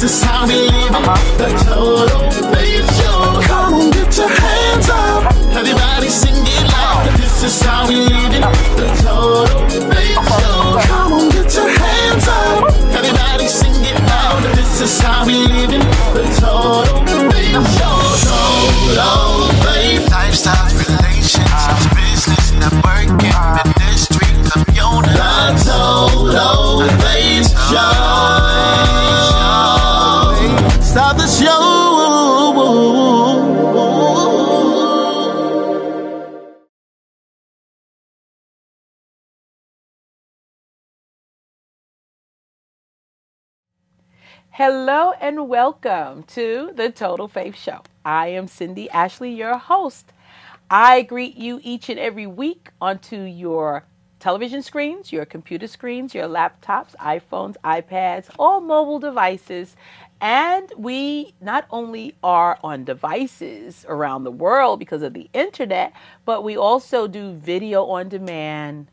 is how we live it. The Total Faith Show. Come on, get your hands up. Everybody sing it loud. This is how we live it. The Total Faith Show. Come on, get your hands up. Everybody sing it loud. This is how we live it. The Total Faith Show. Total Faith. Lifestyle, relationships, business, networking, ministry, community. The Total Faith Show. Start the show. Hello and welcome to the Total Faith Show. I am Cindy Ashley, your host. I greet you each and every week onto your television screens, your computer screens, your laptops, iPhones, iPads, all mobile devices. And we not only are on devices around the world because of the internet, but we also do video on demand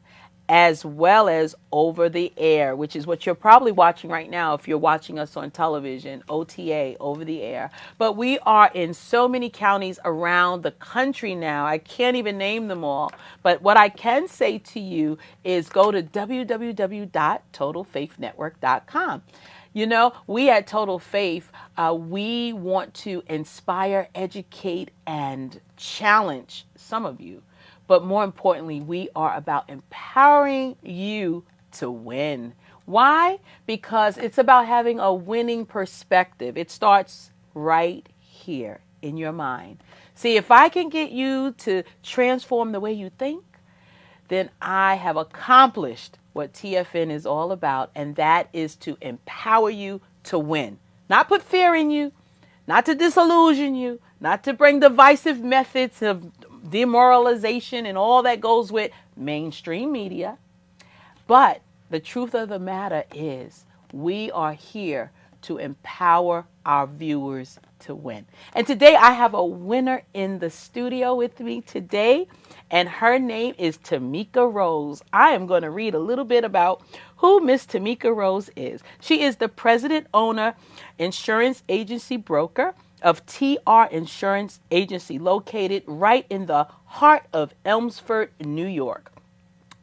as well as over the air, which is what you're probably watching right now if you're watching us on television, OTA, over the air. But we are in so many counties around the country now. I can't even name them all. But what I can say to you is go to www.totalfaithnetwork.com. You know, we at Total Faith, we want to inspire, educate, and challenge some of you. But more importantly, we are about empowering you to win. Why? Because it's about having a winning perspective. It starts right here in your mind. See, if I can get you to transform the way you think, then I have accomplished what TFN is all about, and that is to empower you to win. Not put fear in you, not to disillusion you, not to bring divisive methods of demoralization and all that goes with mainstream media. But the truth of the matter is we are here to empower our viewers to win. And today I have a winner in the studio with me today, and her name is Tamika Rose. I am going to read a little bit about who Miss Tamika Rose is. She is the president, owner, insurance agency broker of TR Insurance Agency, located right in the heart of Elmsford, New York.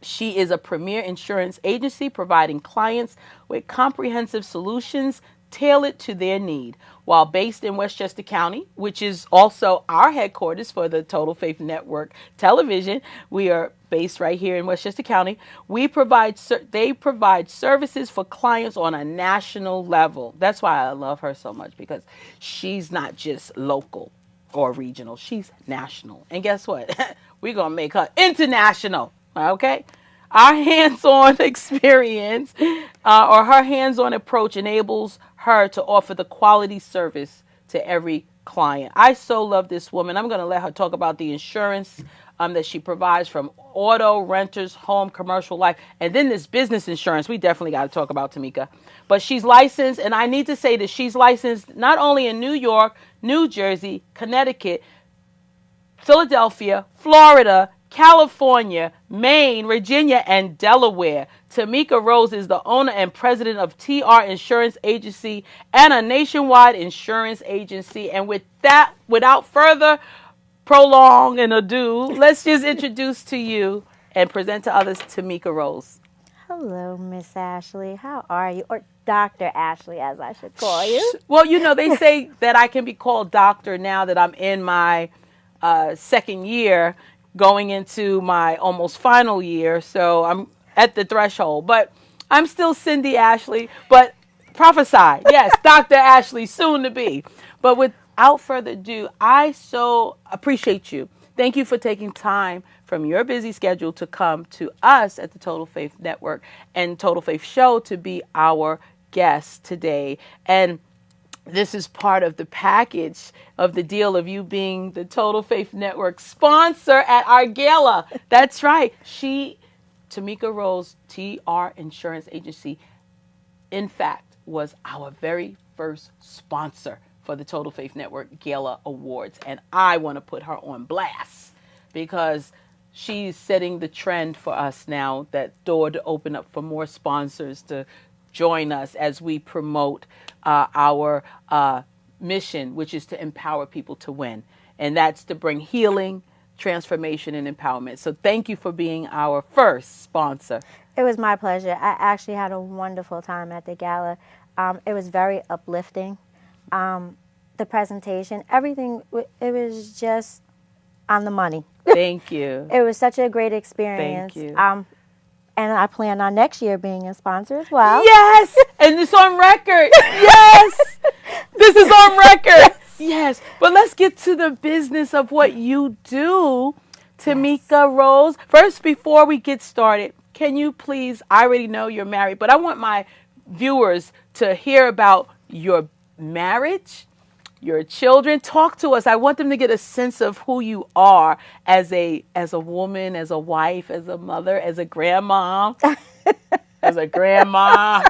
She is a premier insurance agency providing clients with comprehensive solutions tailored to their need. While based in Westchester County, which is also our headquarters for the Total Faith Network television, we are based right here in Westchester County. They provide services for clients on a national level. That's why I love her so much, because she's not just local or regional. She's national. And guess what? We're going to make her international. Okay? Our hands-on experience or her hands-on approach enables her to offer the quality service to every client. I so love this woman. I'm going to let her talk about the insurance that she provides, from auto, renters, home, commercial, life, and then this business insurance. We definitely got to talk about Tamika. But she's licensed, and I need to say that she's licensed not only in New York, New Jersey, Connecticut, Philadelphia, Florida, California, Maine, Virginia, and Delaware. Tamika Rose is the owner and president of TR Insurance Agency and a nationwide insurance agency. And with that, without further prolong and ado, let's just introduce to you and present to others Tamika Rose. Hello, Miss Ashley. How are you? Or Dr. Ashley, as I should call you. Well, you know, they say that I can be called doctor now that I'm in my second year, going into my almost final year. So I'm at the threshold, but I'm still Cindy Ashley, but prophesy. Yes, Dr. Ashley, soon to be. But without further ado, I so appreciate you. Thank you for taking time from your busy schedule to come to us at the Total Faith Network and Total Faith Show to be our guest today. And this is part of the package of the deal of you being the Total Faith Network sponsor at our gala. That's right. Tamika Rose, TR Insurance Agency, in fact, was our very first sponsor for the Total Faith Network Gala Awards. And I want to put her on blast because she's setting the trend for us now, that door to open up for more sponsors to join us as we promote our mission, which is to empower people to win. And that's to bring healing, transformation, and empowerment. So thank you for being our first sponsor. It was my pleasure. I actually had a wonderful time at the gala. It was very uplifting. The presentation, everything, it was just on the money. Thank you. It was such a great experience. Thank you. And I plan on next year being a sponsor as well. Yes! And it's on record. Yes! This is on record. Yes. But let's get to the business of what you do, Tamika Rose. First, before we get started, can you please, I already know you're married, but I want my viewers to hear about your marriage, your children. Talk to us. I want them to get a sense of who you are as a woman, as a wife, as a mother, as a grandma, as a grandma.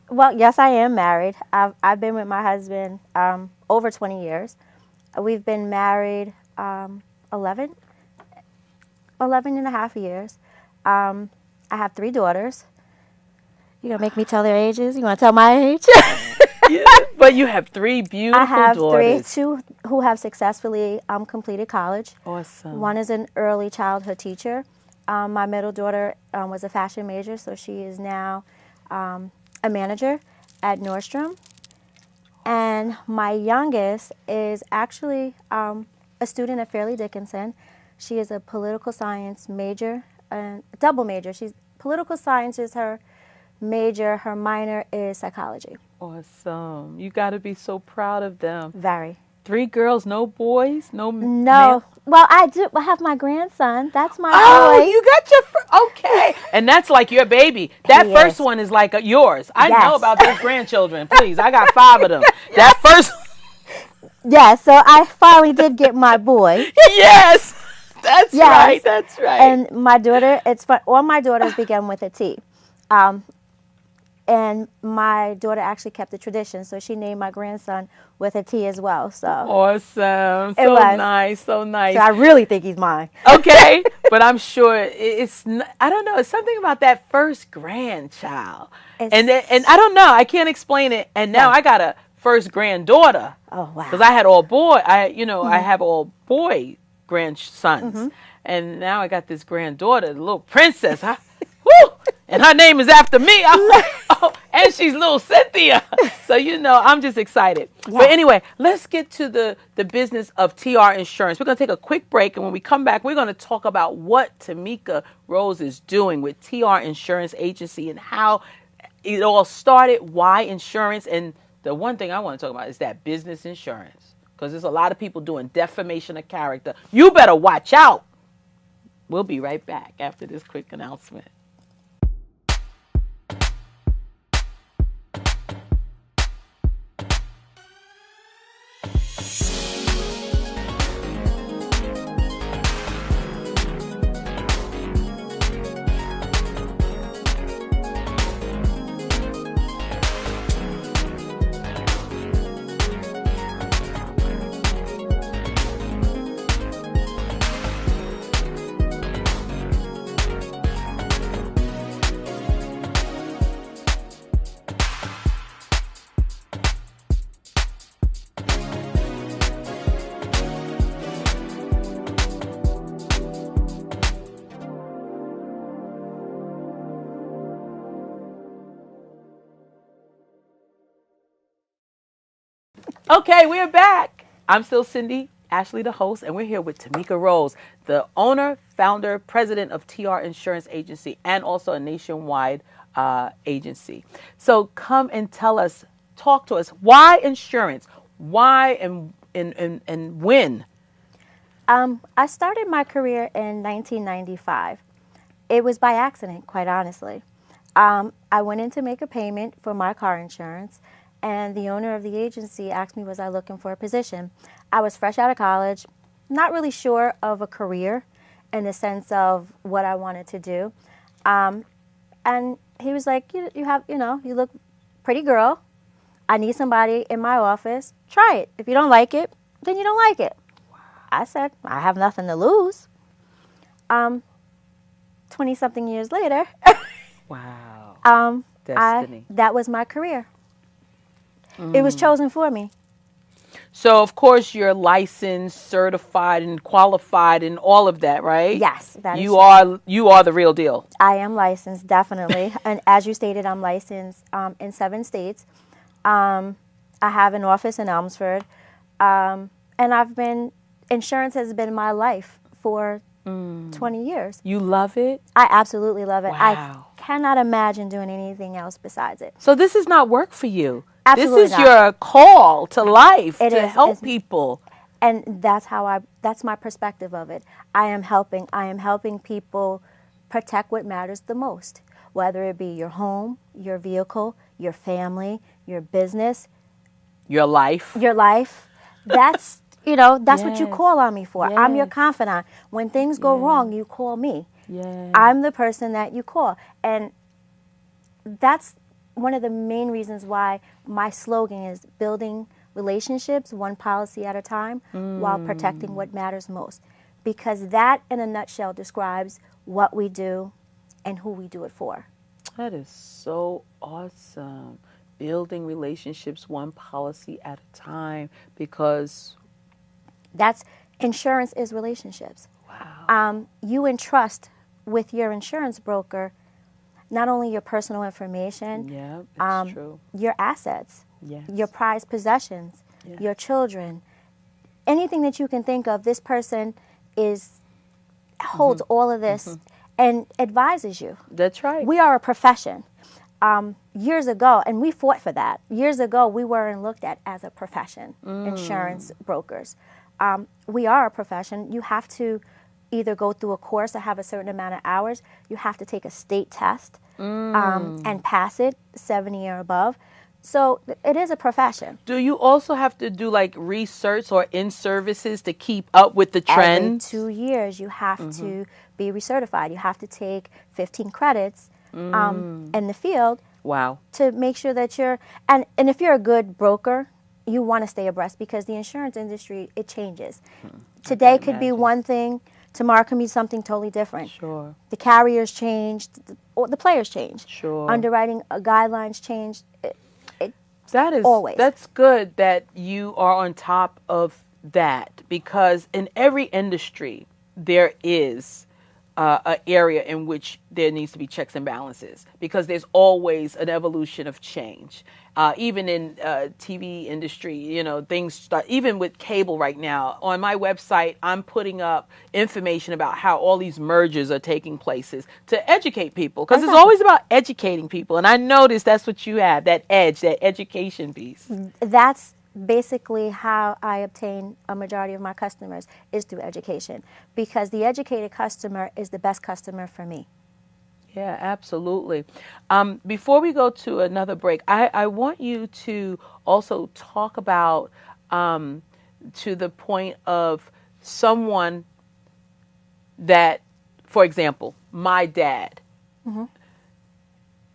Well, yes, I am married. I've been with my husband over 20 years. We've been married 11 and a half years. I have 3 daughters. You gonna make me tell their ages? You want to tell my age? Yeah, but you have 3 beautiful I have daughters. 2 who have successfully completed college. Awesome. One is an early childhood teacher. My middle daughter was a fashion major, so she is now a manager at Nordstrom. And my youngest is actually a student at Fairleigh Dickinson. She is a political science major, double major. She's political science is her major. Her minor is psychology. Awesome. You got to be so proud of them. Very. 3 girls, no boys, no. No. Well, I do. I have my grandson. That's my Oh, boy. you got your okay, and that's like your baby. That He first is. one is like yours. I Yes. know about those grandchildren. Please, I got 5 of them. That first, Yeah, so I finally did get my boy. yes, that's Yes. right. That's right. And my daughter, it's fun. All my daughters begin with a T. And my daughter actually kept the tradition, so she named my grandson with a T as well. So, Awesome. It So was. nice. So nice. so I really think he's mine. Okay, but I'm sure I don't know. It's something about that first grandchild, and I don't know. I can't explain it. And now Right. I got a first granddaughter. Oh, wow. Because I had all boy. I have all boy grandsons, and now I got this granddaughter, the little princess. Woo! And her name is after me. I'm like, oh, and she's little Cynthia. So, I'm just excited. Yeah. But anyway, let's get to the business of TR Insurance. We're going to take a quick break. And when we come back, we're going to talk about what Tamika Rose is doing with TR Insurance Agency and how it all started, why insurance. And the one thing I want to talk about is that business insurance. Because there's a lot of people doing defamation of character. You better watch out. We'll be right back after this quick announcement. Okay, we're back. I'm still Cindy Ashley, the host, and we're here with Tamika Rose, the owner, founder, president of TR Insurance Agency, and also a nationwide agency. So come and talk to us. Why insurance? Why and when? I started my career in 1995. It was by accident, quite honestly. I went in to make a payment for my car insurance, and the owner of the agency asked me, was I looking for a position? I was fresh out of college, not really sure of a career in the sense of what I wanted to do. And he was like, you look pretty girl. I need somebody in my office. Try it. If you don't like it, then you don't like it. I said, I have nothing to lose. 20-something years later. Wow. Destiny. That was my career. It was chosen for me. So of course you're licensed, certified, and qualified, and all of that, right? Yes, that is You true. are the real deal. I am licensed, definitely. And as you stated, I'm licensed in 7 states. I have an office in Elmsford. And insurance has been my life for 20 years. You love it? I absolutely love it. Wow. I cannot imagine doing anything else besides it. So this is not work for you. Absolutely This is not. your call to life It to is. help It's- people. And that's my perspective of it. I am helping people protect what matters the most, whether it be your home, your vehicle, your family, your business, Your life. your life. That's that's what you Yes. call on me for. I'm your Yes. confidant. When things go wrong, you call me. Yeah. I'm the person that you call. And that's one of the main reasons why my slogan is building relationships one policy at a time while protecting what matters most. Because that, in a nutshell, describes what we do and who we do it for. That is so awesome. Building relationships one policy at a time, because That's insurance is relationships. wow. You entrust with your insurance broker not only your personal information, Yeah, that's true. your assets, Yes. your prized possessions, Yes. your children, anything that you can think of. This person holds all of this and advises you. That's right. We are a profession. Years ago, and we fought for that. Years ago, we weren't looked at as a profession, insurance brokers. We are a profession. You have to either go through a course or have a certain amount of hours. You have to take a state test and pass it, 70 or above. So it is a profession. Do you also have to do like research or in-services to keep up with the trends? Every 2 years, you have to be recertified. You have to take 15 credits in the field Wow. to make sure that and if you're a good broker, you want to stay abreast because the insurance industry, it changes. Today could be imagine. one thing, tomorrow can be something totally different. Sure. The carriers changed, or the players changed. Sure. Underwriting guidelines changed. That is Always. That's good that you are on top of that, because in every industry there is an area in which there needs to be checks and balances, because there's always an evolution of change. Even in TV industry, you know, things start, even with cable right now. On my website, I'm putting up information about how all these mergers are taking places to educate people, because it's always about educating people. And I noticed that's what you have, that edge, that education piece. That's basically how I obtain a majority of my customers, is through education, because the educated customer is the best customer for me. Yeah, absolutely. Before we go to another break, I want you to also talk about to the point of someone that, for example, my dad,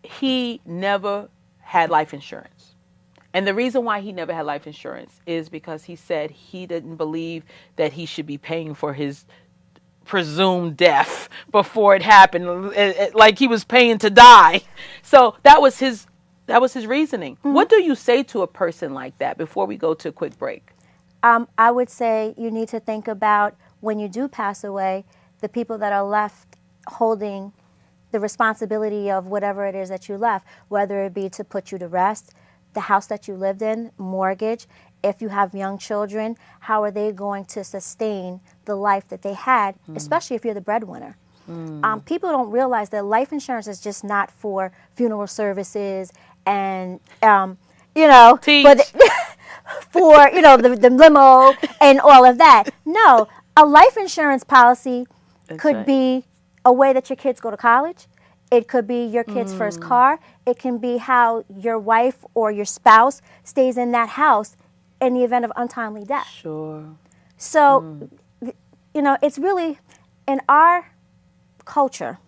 he never had life insurance. And the reason why he never had life insurance is because he said he didn't believe that he should be paying for his presumed death before it happened, like he was paying to die. So that was his reasoning. What do you say to a person like that before we go to a quick break? I would say you need to think about, when you do pass away, the people that are left holding the responsibility of whatever it is that you left, whether it be to put you to rest, the house that you lived in, mortgage. If you have young children, how are they going to sustain the life that they had, especially if you're the breadwinner? People don't realize that life insurance is just not for funeral services and, Teach. for the limo and all of that. No, a life insurance policy could right. be a way that your kids go to college. It could be your kid's first car. It can be how your wife or your spouse stays in that house in the event of untimely death. Sure. So, it's really, in our culture,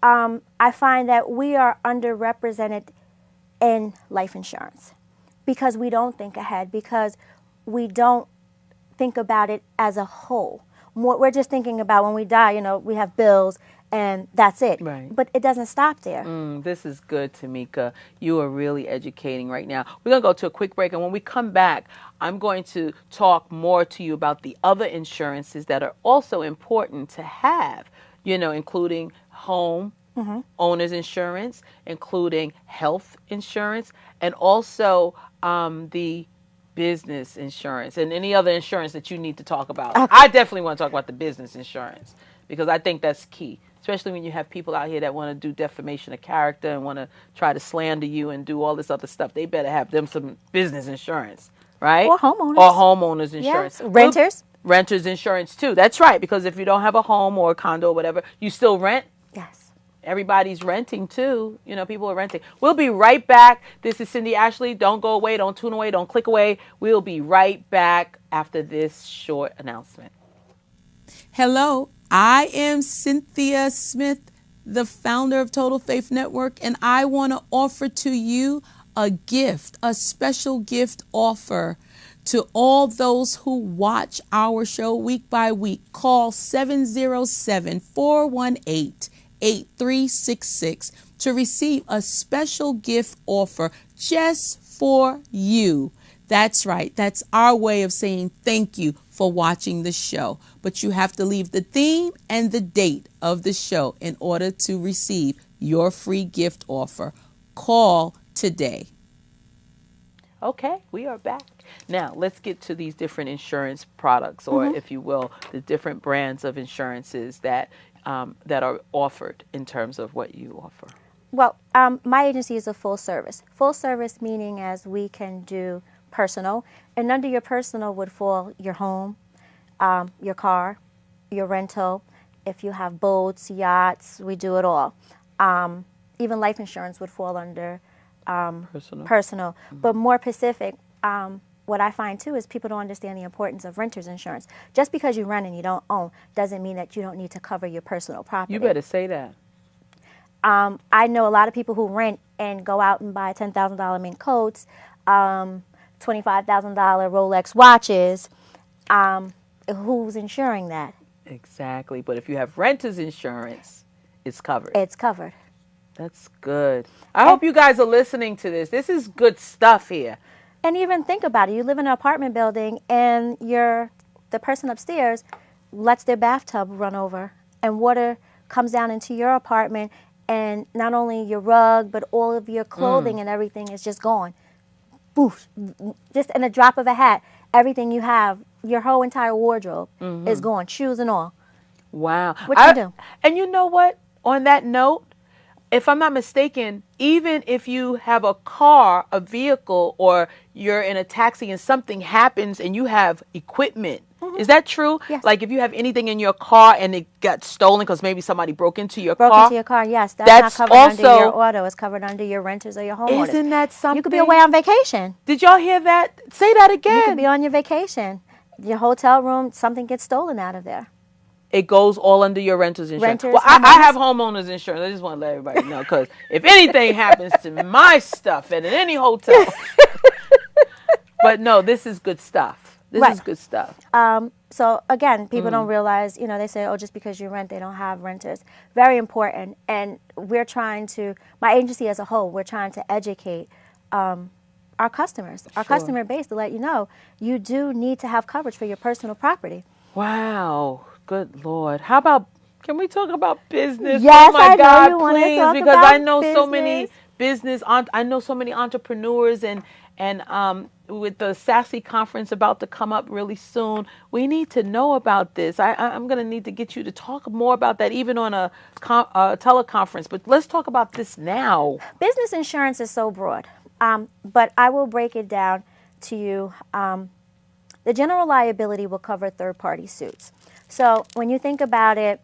I find that we are underrepresented in life insurance because we don't think ahead, because we don't think about it as a whole. We're just thinking about when we die, we have bills and that's it. Right. But it doesn't stop there. This is good, Tamika. You are really educating right now. We're going to go to a quick break, and when we come back, I'm going to talk more to you about the other insurances that are also important to have, including home owner's insurance, including health insurance, and also the business insurance and any other insurance that you need to talk about. Okay. I definitely want to talk about the business insurance because I think that's key, especially when you have people out here that want to do defamation of character and want to try to slander you and do all this other stuff. They better have them some business insurance, right? Or homeowners. Or homeowners insurance. Yes. Renters. Renters insurance too. That's right, because if you don't have a home or a condo or whatever, you still rent. Yes. Everybody's renting too. People are renting. We'll be right back. This is Cindy Ashley. Don't go away. Don't tune away. Don't click away. We'll be right back after this short announcement. Hello, I am Cynthia Smith, the founder of Total Faith Network, and I want to offer to you a gift, a special gift offer to all those who watch our show week by week. Call 707-418-8366 to receive a special gift offer just for you. That's right. That's our way of saying thank you for watching the show. But you have to leave the theme and the date of the show in order to receive your free gift offer. Call today. Okay, we are back. Now, let's get to these different insurance products, or if you will, the different brands of insurances that are offered in terms of what you offer. Well, my agency is a full service. Full service meaning as we can do personal, and under your personal would fall your home, your car, your rental. If you have boats, yachts, we do it all. Even life insurance would fall under personal. But more specific, what I find too is people don't understand the importance of renter's insurance. Just because you rent and you don't own doesn't mean that you don't need to cover your personal property. You better say that. I know a lot of people who rent and go out and buy $10,000 mink coats, $25,000 Rolex watches. Who's insuring that? Exactly. But if you have renter's insurance, it's covered. It's covered. That's good. I hope you guys are listening to this. This is good stuff here. And even think about it. You live in an apartment building and the person upstairs lets their bathtub run over and water comes down into your apartment, and not only your rug but all of your clothing and everything is just gone. Boof. Just in a drop of a hat, everything you have, your whole entire wardrobe is gone, shoes and all. Wow. What you do? And you know what? On that note, if I'm not mistaken, even if you have a car, a vehicle, or you're in a taxi and something happens and you have equipment, is that true? Yes. Like if you have anything in your car and it got stolen because maybe somebody broke into your car? Broke into your car, yes. That's not covered under your auto. It's covered under your renters or your homeowners. Isn't that something? You could be away on vacation. Did y'all hear that? Say that again. You could be on your vacation. Your hotel room, something gets stolen out of there. It goes all under your renter's insurance. Renters, Well, I have homeowner's insurance. I just want to let everybody know, because if anything happens to my stuff and in any hotel. But no, this is good stuff. This is good stuff. So again, people don't realize, they say, oh, just because you rent, they don't have renters. Very important. And we're trying to, my agency as a whole, we're trying to educate our customers, our customer base, to let you know, you do need to have coverage for your personal property. Wow. Good Lord. How about, can we talk about business? Yes, oh my I know God, you want to please, talk because about I know so many business. I know so many entrepreneurs, and with the Sassy conference about to come up really soon, we need to know about this. I'm going to need to get you to talk more about that, even on a teleconference. But let's talk about this now. Business insurance is so broad, but I will break it down to you. The general liability will cover third-party suits. So when you think about it,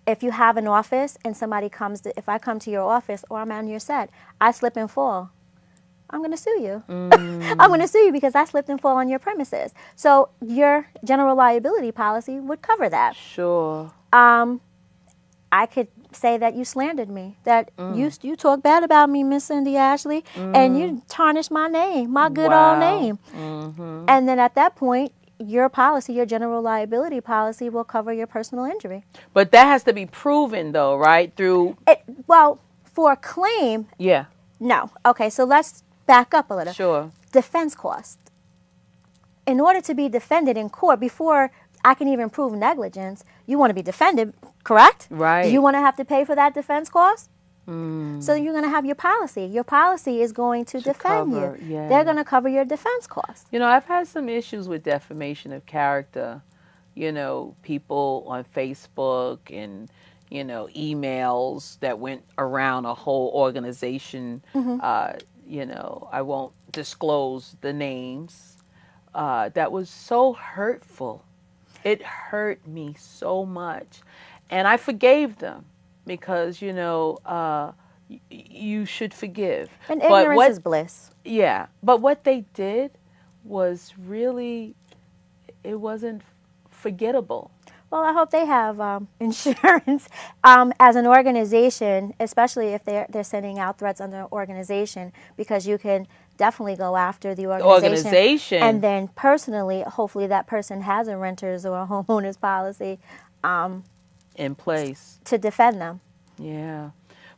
if you have an office and somebody if I come to your office or I'm on your set, I slip and fall, I'm going to sue you. I'm going to sue you because I slipped and fall on your premises. So your general liability policy would cover that. Sure. I could say that you slandered me, that you talk bad about me, Miss Cindy Ashley, and you tarnish my name, my good old name. And then at that point, your policy, your general liability policy, will cover your personal injury. But that has to be proven, though, right? Through, Well, for a claim, yeah, no. Okay, so let's back up a little. sure. Defense cost. In order to be defended in court, before I can even prove negligence, you want to be defended, correct? Right. Do you want to have to pay for that defense cost? So you're going to have your policy. Your policy is going to defend cover, you. yeah. They're going to cover your defense costs. You know, I've had some issues with defamation of character. You know, people on Facebook and, you know, emails that went around a whole organization. You know, I won't disclose the names. That was so hurtful. It hurt me so much. And I forgave them because, you know, you should forgive. And But ignorance is bliss. yeah, but what they did was really, it wasn't forgettable. Well, I hope they have insurance as an organization, especially if they're sending out threats under an organization, because you can definitely go after the organization. And then personally, hopefully that person has a renter's or a homeowner's policy in place. to defend them. Yeah.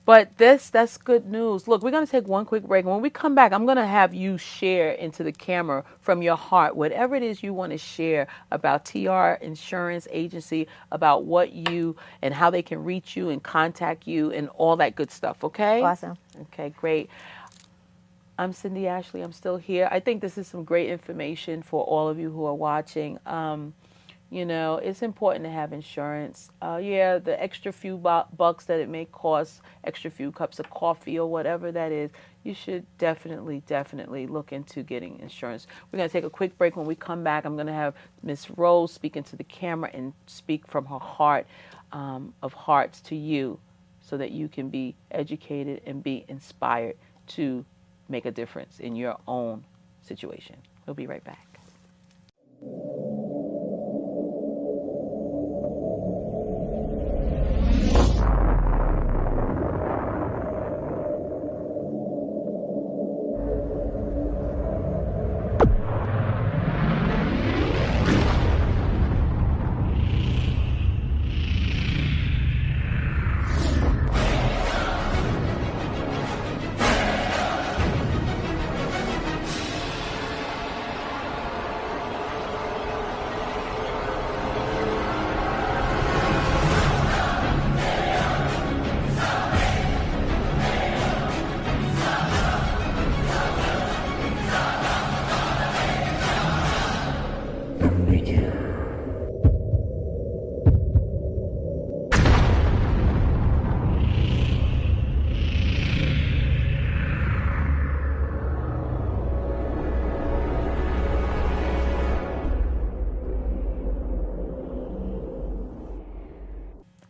But that's good news. Look, we're going to take one quick break. When we come back, I'm going to have you share into the camera from your heart whatever it is you want to share about TR Insurance Agency, about what you and how they can reach you and contact you and all that good stuff, okay? Awesome. Okay, great. I'm Cindy Ashley. I'm still here. I think this is some great information for all of you who are watching. You know, it's important to have insurance. Yeah, the extra few bucks that it may cost, extra few cups of coffee or whatever that is, you should definitely look into getting insurance. We're going to take a quick break. When we come back, I'm going to have Miss Rose speak into the camera and speak from her heart of hearts to you so that you can be educated and be inspired to make a difference in your own situation. We'll be right back.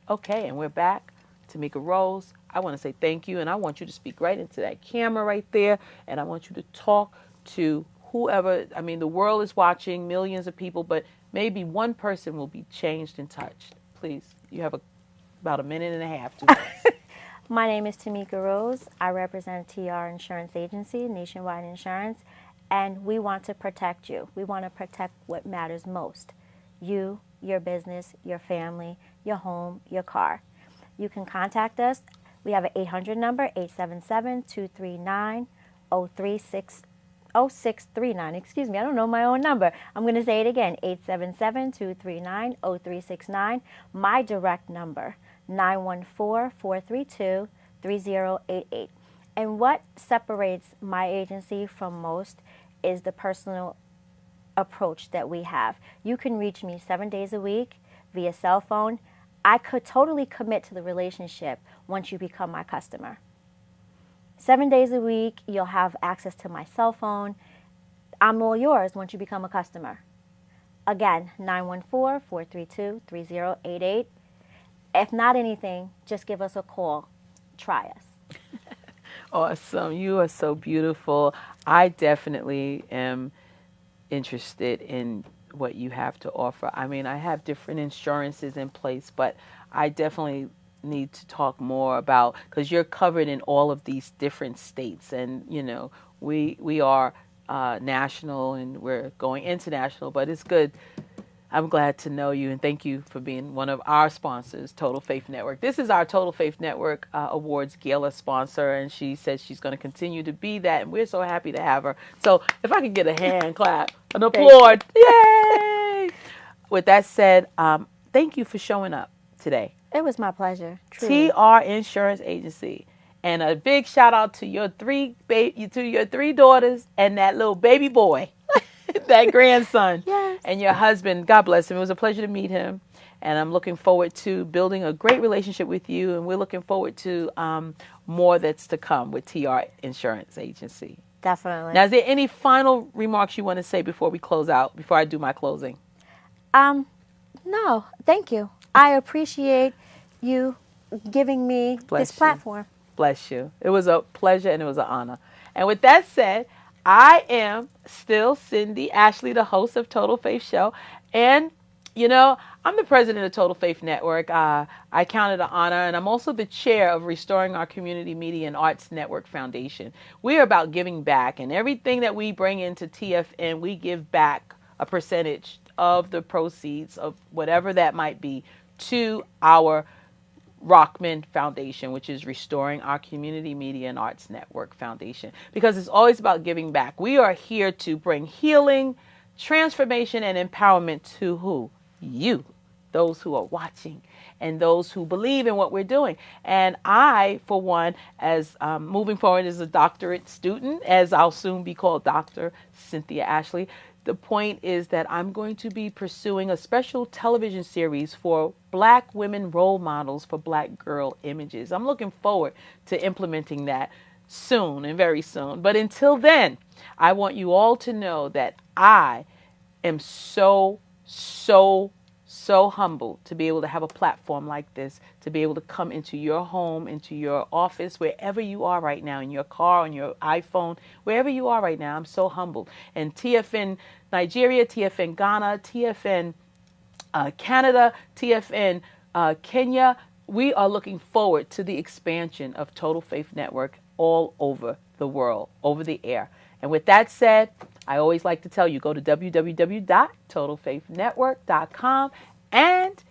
Okay, and we're back. Tamika Rose, I want to say thank you, and I want you to speak right into that camera right there, and I want you to talk to whoever. I mean, the world is watching, millions of people, but maybe one person will be changed and touched. Please, you have about a minute and a half. 2 minutes. My name is Tamika Rose. I represent TR Insurance Agency, Nationwide Insurance, and we want to protect you. We want to protect what matters most. You, your business, your family, your home, your car. You can contact us. We have an 800 number, 877-239-0639. Excuse me, I don't know my own number. I'm going to say it again, 877-239-0369. My direct number, 914-432-3088. And what separates my agency from most is the personal approach that we have. You can reach me 7 days a week via cell phone. I could totally commit to the relationship once you become my customer. 7 days a week, you'll have access to my cell phone. I'm all yours once you become a customer. Again, 914-432-3088. If not anything, just give us a call. Try us. Awesome. You are so beautiful. I definitely am interested in what you have to offer. I mean, I have different insurances in place, but I definitely need to talk more about, because you're covered in all of these different states, and you know, we are national, and we're going international, but it's good. I'm glad to know you, and thank you for being one of our sponsors, Total Faith Network. This is our Total Faith Network Awards gala sponsor, and she says she's going to continue to be that, and we're so happy to have her. So if I could get a hand clap, an applaud, yay! With that said, thank you for showing up today. It was my pleasure. Truly. TR Insurance Agency. And a big shout out to your three daughters and that little baby boy, that grandson, Yes. and your husband. God bless him. It was a pleasure to meet him. And I'm looking forward to building a great relationship with you. And we're looking forward to more that's to come with TR Insurance Agency. Definitely. Now, is there any final remarks you want to say before we close out, before I do my closing? No, thank you. I appreciate you giving me Bless this you. platform. Bless you. It was a pleasure and it was an honor. And with that said, I am still Cindy Ashley, the host of Total Faith Show. And, you know, I'm the president of Total Faith Network. I count it an honor. And I'm also the chair of Restoring Our Community Media and Arts Network Foundation. We are about giving back. And everything that we bring into TFN, we give back a percentage of the proceeds of whatever that might be to our Rockman Foundation, which is Restoring Our Community Media and Arts Network Foundation, because it's always about giving back. We are here to bring healing, transformation, and empowerment to who? You, those who are watching and those who believe in what we're doing. And I, for one, as moving forward as a doctorate student, as I'll soon be called Dr. Cynthia Ashley, the point is that I'm going to be pursuing a special television series for Black women role models for Black girl images. I'm looking forward to implementing that soon and very soon. But until then, I want you all to know that I am so humbled to be able to have a platform like this, to be able to come into your home, into your office, wherever you are right now, in your car, on your iPhone, wherever you are right now. I'm so humbled. And TFN Nigeria, TFN Ghana, TFN Canada, TFN Kenya, we are looking forward to the expansion of Total Faith Network all over the world, over the air. And with that said, I always like to tell you, go to www.totalfaithnetwork.com. And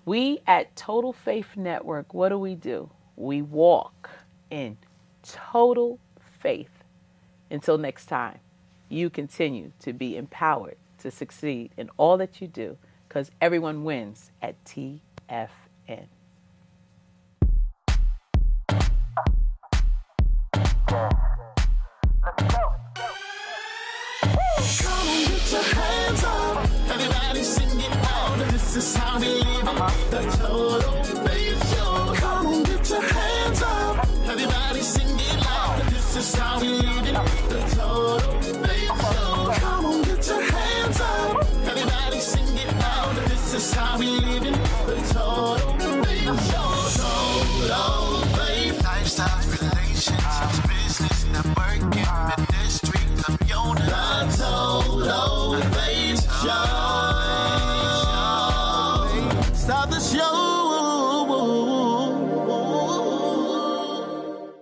we at Total Faith Network, what do? We walk in total faith. Until next time, you continue to be empowered to succeed in all that you do, because everyone wins at TFN. Come on, get your hands up. Everybody sing it out. This is how we live it. The Total